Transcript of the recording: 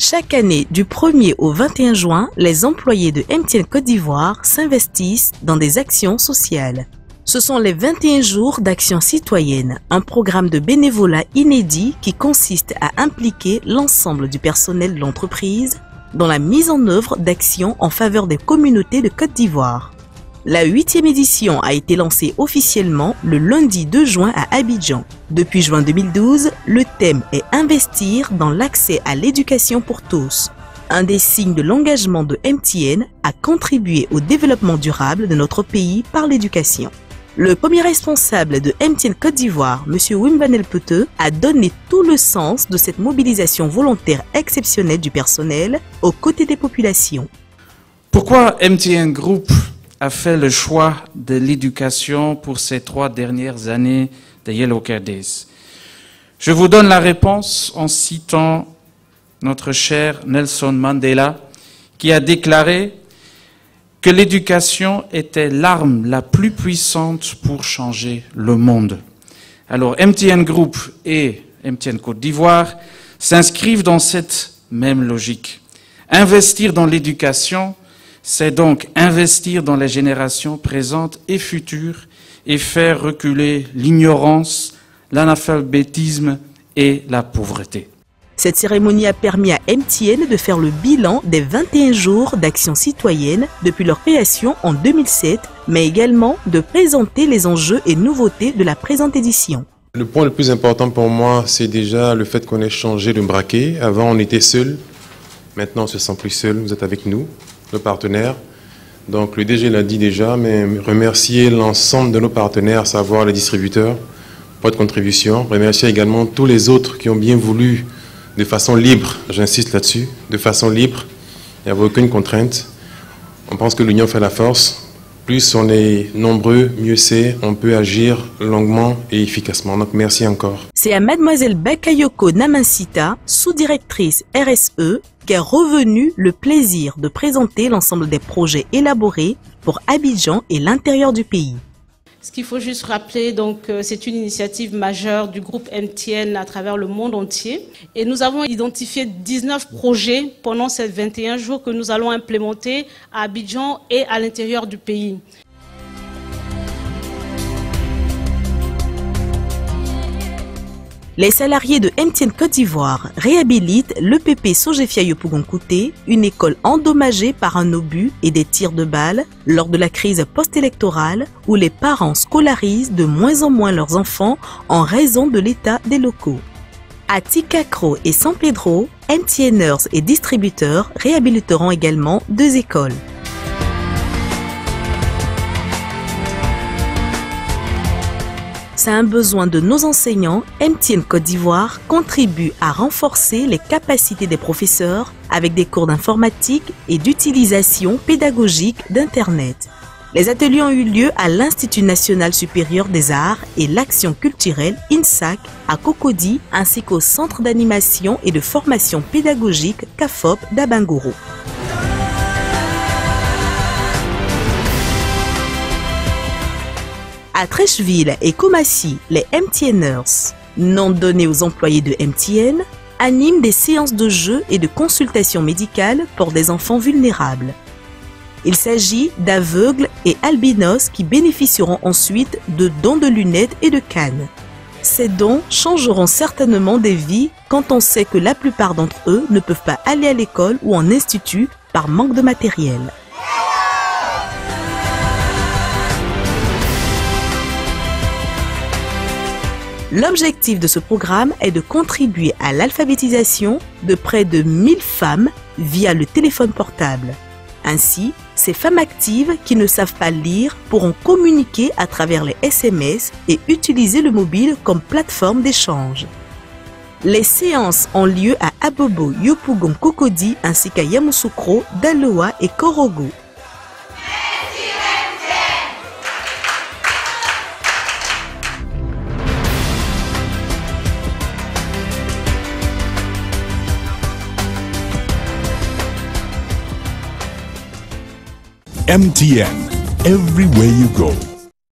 Chaque année, du 1er au 21 juin, les employés de MTN Côte d'Ivoire s'investissent dans des actions sociales. Ce sont les 21 jours d'action citoyenne, un programme de bénévolat inédit qui consiste à impliquer l'ensemble du personnel de l'entreprise dans la mise en œuvre d'actions en faveur des communautés de Côte d'Ivoire. La 8e édition a été lancée officiellement le lundi 2 juin à Abidjan. Depuis juin 2012, le thème est « Investir dans l'accès à l'éducation pour tous ». Un des signes de l'engagement de MTN à contribuer au développement durable de notre pays par l'éducation. Le premier responsable de MTN Côte d'Ivoire, M. Wimbanel Peteux, a donné tout le sens de cette mobilisation volontaire exceptionnelle du personnel aux côtés des populations. Pourquoi MTN Group a fait le choix de l'éducation pour ces 3 dernières années de Yellow Care Days? Je vous donne la réponse en citant notre cher Nelson Mandela, qui a déclaré que l'éducation était l'arme la plus puissante pour changer le monde. Alors MTN Group et MTN Côte d'Ivoire s'inscrivent dans cette même logique. Investir dans l'éducation, c'est donc investir dans les générations présentes et futures et faire reculer l'ignorance, l'analphabétisme et la pauvreté. Cette cérémonie a permis à MTN de faire le bilan des 21 jours d'action citoyenne depuis leur création en 2007, mais également de présenter les enjeux et nouveautés de la présente édition. Le point le plus important pour moi, c'est déjà le fait qu'on ait changé de braquet. Avant, on était seul. Maintenant, on ne se sent plus seul. Vous êtes avec nous, nos partenaires. Donc, le DG l'a dit déjà, mais remercier l'ensemble de nos partenaires, à savoir les distributeurs, pour votre contribution. Remercier également tous les autres qui ont bien voulu de façon libre, j'insiste là-dessus, de façon libre, il n'y avait aucune contrainte. On pense que l'union fait la force. Plus on est nombreux, mieux c'est, on peut agir longuement et efficacement. Donc merci encore. C'est à mademoiselle Bakayoko Namansita, sous-directrice RSE, qu'est revenu le plaisir de présenter l'ensemble des projets élaborés pour Abidjan et l'intérieur du pays. Ce qu'il faut juste rappeler, donc, c'est une initiative majeure du groupe MTN à travers le monde entier. Et nous avons identifié 19 projets pendant ces 21 jours que nous allons implémenter à Abidjan et à l'intérieur du pays. Les salariés de MTN Côte d'Ivoire réhabilitent l'EPP Sogefia Yopougon-Kouté, une école endommagée par un obus et des tirs de balles lors de la crise post-électorale où les parents scolarisent de moins en moins leurs enfants en raison de l'état des locaux. À Tikakro et San Pedro, MTNers et distributeurs réhabiliteront également 2 écoles. C'est un besoin de nos enseignants, MTN Côte d'Ivoire contribue à renforcer les capacités des professeurs avec des cours d'informatique et d'utilisation pédagogique d'Internet. Les ateliers ont eu lieu à l'Institut national supérieur des arts et l'action culturelle INSAC à Cocody ainsi qu'au Centre d'animation et de formation pédagogique CAFOP d'Abangoro. À Trècheville et Komassi, les MTNers, nom donné aux employés de MTN, animent des séances de jeux et de consultations médicales pour des enfants vulnérables. Il s'agit d'aveugles et albinos qui bénéficieront ensuite de dons de lunettes et de cannes. Ces dons changeront certainement des vies quand on sait que la plupart d'entre eux ne peuvent pas aller à l'école ou en institut par manque de matériel. L'objectif de ce programme est de contribuer à l'alphabétisation de près de 1000 femmes via le téléphone portable. Ainsi, ces femmes actives qui ne savent pas lire pourront communiquer à travers les SMS et utiliser le mobile comme plateforme d'échange. Les séances ont lieu à Abobo, Yopougon, Cocody ainsi qu'à Yamoussoukro, Daloa et Korogo. MTN, everywhere you go.